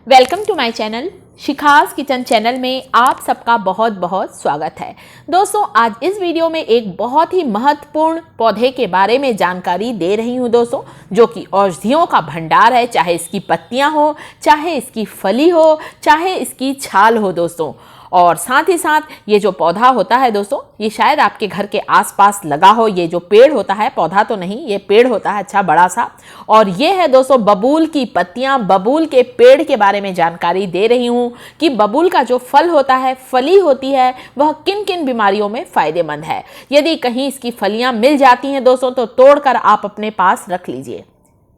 Welcome to my channel Shikha's kitchen channel में आप सबका बहुत बहुत स्वागत है। दोस्तों, आज इस वीडियो में एक बहुत ही महत्वपूर्ण पौधे के बारे में जानकारी दे रही हूं दोस्तों, जो कि औषधियों का भंडार है। चाहे इसकी पत्तियां हो, चाहे इसकी फली हो, चाहे इसकी छाल हो दोस्तों। और साथ ही साथ ये जो पौधा होता है दोस्तों, ये शायद आपके घर के आसपास लगा हो। ये जो पेड़ होता है, पौधा तो नहीं, ये पेड़ होता है अच्छा बड़ा सा। और ये है दोस्तों बबूल की पत्तियां। बबूल के पेड़ के बारे में जानकारी दे रही हूं कि बबूल का जो फल होता है, फली होती है, वह किन किन बीमारियों में फायदेमंद है। यदि कहीं इसकी फलियां मिल जाती हैं दोस्तों, तो तोड़कर आप अपने पास रख लीजिए।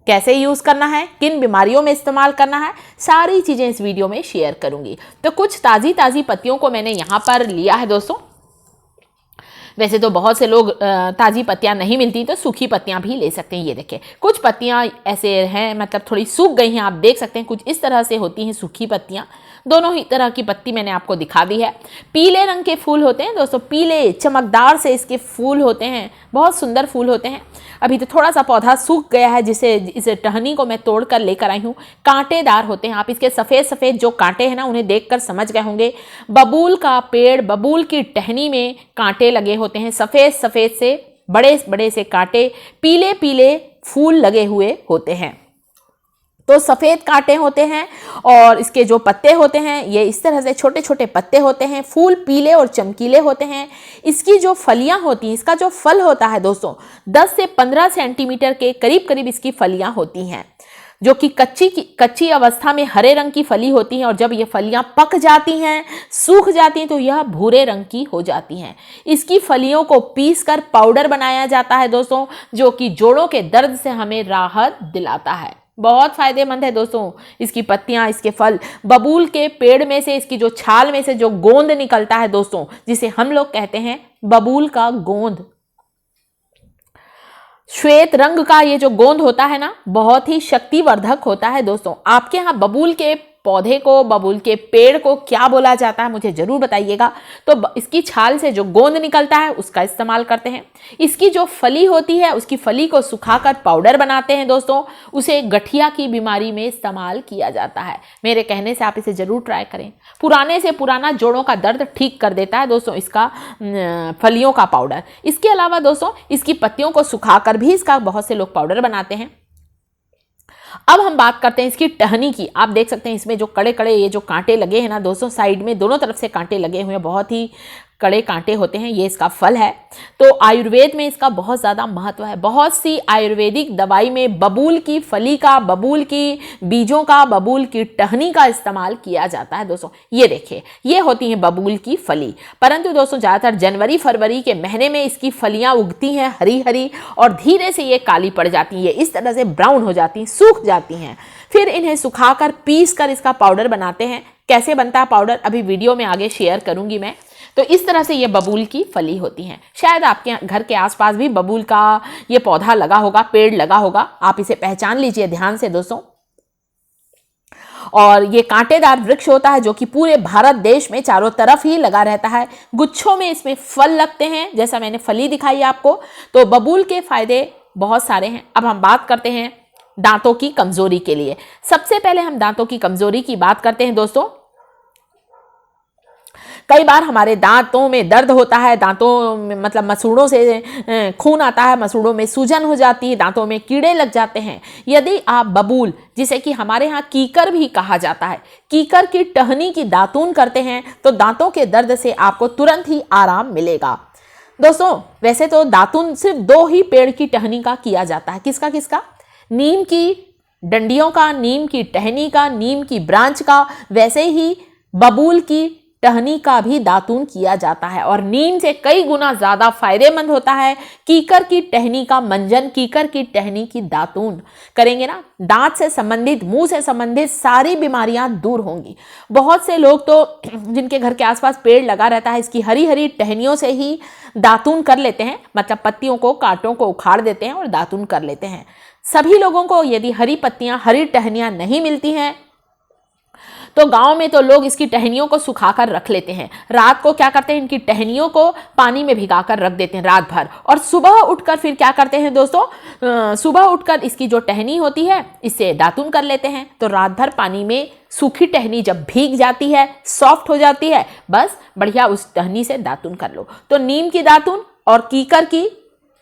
कैसे यूज़ करना है, किन बीमारियों में इस्तेमाल करना है, सारी चीज़ें इस वीडियो में शेयर करूंगी। तो कुछ ताज़ी पत्तियों को मैंने यहाँ पर लिया है दोस्तों। वैसे तो बहुत से लोग ताज़ी पत्तियां नहीं मिलती तो सूखी पत्तियां भी ले सकते हैं। ये देखिए, कुछ पत्तियां ऐसे हैं, मतलब थोड़ी सूख गई हैं, आप देख सकते हैं। कुछ इस तरह से होती हैं सूखी पत्तियां। दोनों ही तरह की पत्ती मैंने आपको दिखा दी है। पीले रंग के फूल होते हैं दोस्तों, पीले चमकदार से इसके फूल होते हैं, बहुत सुंदर फूल होते हैं। अभी तो थोड़ा सा पौधा सूख गया है, इस टहनी को मैं तोड़ कर लेकर आई हूँ। कांटेदार होते हैं। आप इसके सफ़ेद सफ़ेद जो कांटे हैं ना, उन्हें देखकर समझ गए होंगे। बबूल का पेड़, बबूल की टहनी में कांटे लगे होते हैं, सफ़ेद सफ़ेद से बड़े बड़े से कांटे, पीले पीले फूल लगे हुए होते हैं। तो सफ़ेद कांटे होते हैं और इसके जो पत्ते होते हैं, ये इस तरह से छोटे छोटे पत्ते होते हैं। फूल पीले और चमकीले होते हैं। इसकी जो फलियां होती हैं, इसका जो फल होता है दोस्तों, 10 से 15 सेंटीमीटर के करीब करीब इसकी फलियां होती हैं, जो कि कच्ची अवस्था में हरे रंग की फली होती हैं। और जब ये फलियां पक जाती हैं, सूख जाती हैं, तो यह भूरे रंग की हो जाती हैं। इसकी फलियों को पीसकर पाउडर बनाया जाता है दोस्तों, जो कि जोड़ों के दर्द से हमें राहत दिलाता है। बहुत फायदेमंद है दोस्तों इसकी पत्तियां, इसके फल। बबूल के पेड़ में से, इसकी जो छाल में से जो गोंद निकलता है दोस्तों, जिसे हम लोग कहते हैं बबूल का गोंद, श्वेत रंग का ये जो गोंद होता है ना, बहुत ही शक्तिवर्धक होता है दोस्तों। आपके यहाँ बबूल के पौधे को, बबूल के पेड़ को क्या बोला जाता है, मुझे जरूर बताइएगा। तो इसकी छाल से जो गोंद निकलता है, उसका इस्तेमाल करते हैं। इसकी जो फली होती है, उसकी फली को सुखाकर पाउडर बनाते हैं दोस्तों। उसे गठिया की बीमारी में इस्तेमाल किया जाता है। मेरे कहने से आप इसे जरूर ट्राई करें। पुराने से पुराना जोड़ों का दर्द ठीक कर देता है दोस्तों इसका फलियों का पाउडर। इसके अलावा दोस्तों, इसकी पत्तियों को सुखाकर भी इसका बहुत से लोग पाउडर बनाते हैं। अब हम बात करते हैं इसकी टहनी की। आप देख सकते हैं इसमें जो कड़े कड़े ये जो कांटे लगे हैं ना दोस्तों, साइड में दोनों तरफ से कांटे लगे हुए हैं, बहुत ही कड़े कांटे होते हैं। ये इसका फल है। तो आयुर्वेद में इसका बहुत ज़्यादा महत्व है। बहुत सी आयुर्वेदिक दवाई में बबूल की फली का, बबूल की बीजों का, बबूल की टहनी का इस्तेमाल किया जाता है दोस्तों। ये देखिए, ये होती है बबूल की फली। परंतु दोस्तों, ज़्यादातर जनवरी फरवरी के महीने में इसकी फलियाँ उगती हैं हरी हरी, और धीरे से ये काली पड़ जाती हैं, इस तरह से ब्राउन हो जाती हैं, सूख जाती हैं। फिर इन्हें सुखाकर पीस कर इसका पाउडर बनाते हैं। कैसे बनता है पाउडर, अभी वीडियो में आगे शेयर करूंगी मैं। तो इस तरह से ये बबूल की फली होती हैं। शायद आपके घर के आसपास भी बबूल का ये पौधा लगा होगा, पेड़ लगा होगा। आप इसे पहचान लीजिए ध्यान से दोस्तों। और ये कांटेदार वृक्ष होता है, जो कि पूरे भारत देश में चारों तरफ ही लगा रहता है। गुच्छों में इसमें फल लगते हैं, जैसा मैंने फली दिखाई आपको। तो बबूल के फायदे बहुत सारे हैं। अब हम बात करते हैं दांतों की कमजोरी के लिए। सबसे पहले हम दांतों की कमजोरी की बात करते हैं दोस्तों। कई बार हमारे दांतों में दर्द होता है, दांतों में मतलब मसूड़ों से खून आता है, मसूड़ों में सूजन हो जाती है, दांतों में कीड़े लग जाते हैं। यदि आप बबूल, जिसे कि हमारे यहाँ कीकर भी कहा जाता है, कीकर की टहनी की दातून करते हैं, तो दांतों के दर्द से आपको तुरंत ही आराम मिलेगा दोस्तों। वैसे तो दातून सिर्फ 2 ही पेड़ की टहनी का किया जाता है। किसका किसका? नीम की डंडियों का, नीम की टहनी का, नीम की ब्रांच का। वैसे ही बबूल की टहनी का भी दातून किया जाता है, और नीम से कई गुना ज्यादा फायदेमंद होता है कीकर की टहनी का मंजन। कीकर की टहनी की दातून करेंगे ना, दांत से संबंधित, मुंह से संबंधित सारी बीमारियां दूर होंगी। बहुत से लोग तो जिनके घर के आसपास पेड़ लगा रहता है, इसकी हरी हरी टहनियों से ही दातून कर लेते हैं, मतलब पत्तियों को, कांटों को उखाड़ देते हैं और दातून कर लेते हैं। सभी लोगों को यदि हरी पत्तियां, हरी टहनियां नहीं मिलती हैं, तो गांव में तो लोग इसकी टहनियों को सुखाकर रख लेते हैं, रात को क्या करते हैं इनकी टहनियों को पानी में भिगाकर रख देते हैं रात भर, और सुबह उठकर फिर क्या करते हैं दोस्तों, सुबह उठकर इसकी जो टहनी होती है इससे दातुन कर लेते हैं। तो रात भर पानी में सूखी टहनी जब भीग जाती है, सॉफ्ट हो जाती है, बस बढ़िया उस टहनी से दातुन कर लो। तो नीम की दातुन और कीकर की,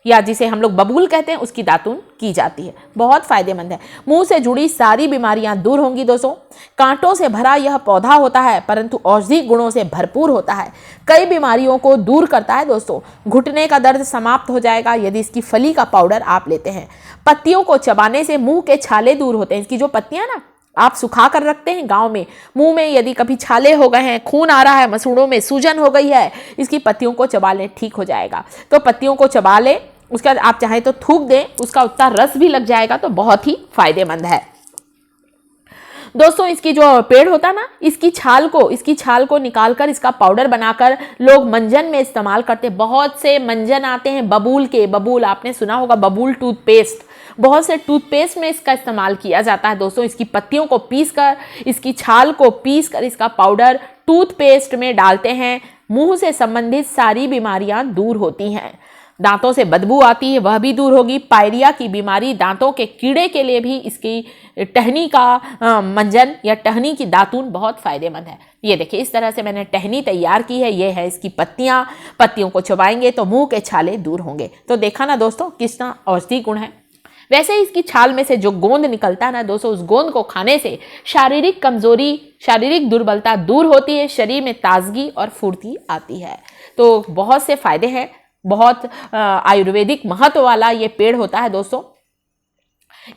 या जिसे हम लोग बबूल कहते हैं, उसकी दातुन की जाती है, बहुत फायदेमंद है। मुंह से जुड़ी सारी बीमारियां दूर होंगी दोस्तों। कांटों से भरा यह पौधा होता है परंतु औषधि गुणों से भरपूर होता है, कई बीमारियों को दूर करता है दोस्तों। घुटने का दर्द समाप्त हो जाएगा यदि इसकी फली का पाउडर आप लेते हैं। पत्तियों को चबाने से मुंह के छाले दूर होते हैं। इसकी जो पत्तियां ना आप सुखा कर रखते हैं गांव में, मुंह में यदि कभी छाले हो गए हैं, खून आ रहा है, मसूड़ों में सूजन हो गई है, इसकी पत्तियों को चबा लें, ठीक हो जाएगा। तो पत्तियों को चबा लें, उसके बाद आप चाहे तो थूक दें, उसका उतना रस भी लग जाएगा, तो बहुत ही फायदेमंद है दोस्तों। इसकी जो पेड़ होता है ना, इसकी छाल को निकालकर इसका पाउडर बनाकर लोग मंजन में इस्तेमाल करते हैं। बहुत से मंजन आते हैं बबूल आपने सुना होगा, बबूल टूथपेस्ट, बहुत से टूथपेस्ट में इसका इस्तेमाल किया जाता है दोस्तों। इसकी पत्तियों को पीसकर, इसकी छाल को पीसकर इसका पाउडर टूथपेस्ट में डालते हैं। मुंह से संबंधित सारी बीमारियां दूर होती हैं। दांतों से बदबू आती है, वह भी दूर होगी। पायरिया की बीमारी, दांतों के कीड़े के लिए भी इसकी टहनी का मंजन या टहनी की दातुन बहुत फायदेमंद है। ये देखिए, इस तरह से मैंने टहनी तैयार की है। ये है इसकी पत्तियों को चबाएंगे तो मुंह के छाले दूर होंगे। तो देखा ना दोस्तों कितना औषधि गुण है। वैसे ही इसकी छाल में से जो गोंद निकलता है ना दोस्तों, उस गोंद को खाने से शारीरिक कमजोरी, शारीरिक दुर्बलता दूर होती है, शरीर में ताजगी और फुर्ती आती है। तो बहुत से फायदे हैं, बहुत आयुर्वेदिक महत्व वाला ये पेड़ होता है दोस्तों।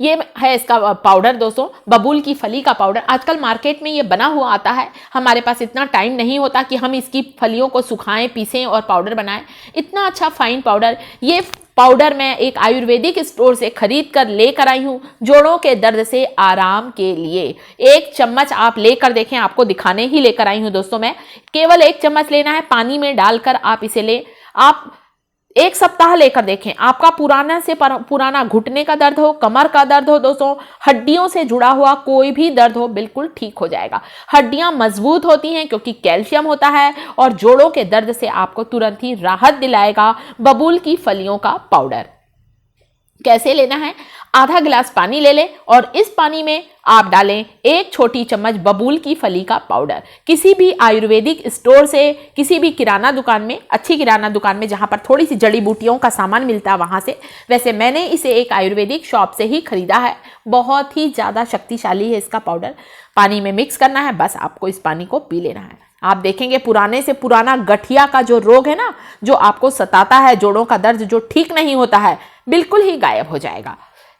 ये है इसका पाउडर दोस्तों, बबूल की फली का पाउडर। आजकल मार्केट में ये बना हुआ आता है, हमारे पास इतना टाइम नहीं होता कि हम इसकी फलियों को सुखाएं, पीसें और पाउडर बनाएं। इतना अच्छा फाइन पाउडर, ये पाउडर मैं एक आयुर्वेदिक स्टोर से खरीद कर लेकर आई हूँ जोड़ों के दर्द से आराम के लिए। 1 चम्मच आप लेकर देखें, आपको दिखाने ही लेकर आई हूँ दोस्तों मैं। केवल 1 चम्मच लेना है, पानी में डालकर आप इसे लें। आप 1 सप्ताह लेकर देखें, आपका पुराना से पुराना घुटने का दर्द हो, कमर का दर्द हो दोस्तों, हड्डियों से जुड़ा हुआ कोई भी दर्द हो, बिल्कुल ठीक हो जाएगा। हड्डियां मजबूत होती हैं क्योंकि कैल्शियम होता है, और जोड़ों के दर्द से आपको तुरंत ही राहत दिलाएगा बबूल की फलियों का पाउडर। कैसे लेना है, आधा गिलास पानी ले लें और इस पानी में आप डालें 1 छोटी चम्मच बबूल की फली का पाउडर। किसी भी आयुर्वेदिक स्टोर से, किसी भी किराना दुकान में, अच्छी किराना दुकान में जहां पर थोड़ी सी जड़ी बूटियों का सामान मिलता है वहां से। वैसे मैंने इसे एक आयुर्वेदिक शॉप से ही खरीदा है, बहुत ही ज़्यादा शक्तिशाली है इसका पाउडर। पानी में मिक्स करना है, बस आपको इस पानी को पी लेना है। आप देखेंगे पुराने से पुराना गठिया का जो रोग है ना, जो आपको सताता है, जोड़ों का दर्द जो ठीक नहीं होता है, बिल्कुल ही गायब हो जाएगा।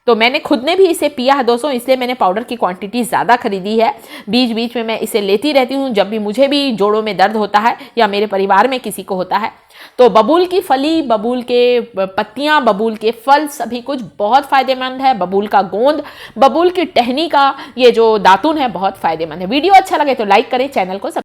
तो मैंने खुद ने भी इसे पिया है दोस्तों, इसलिए मैंने पाउडर की क्वांटिटी ज़्यादा खरीदी है। बीच बीच में मैं इसे लेती रहती हूँ जब भी मुझे भी जोड़ों में दर्द होता है या मेरे परिवार में किसी को होता है। तो बबूल की फली, बबूल के पत्तियां, बबूल के फल, सभी कुछ बहुत फायदेमंद है। बबूल का गोंद, बबूल की टहनी का ये जो दातुन है, बहुत फायदेमंद है। वीडियो अच्छा लगे तो लाइक करें, चैनल को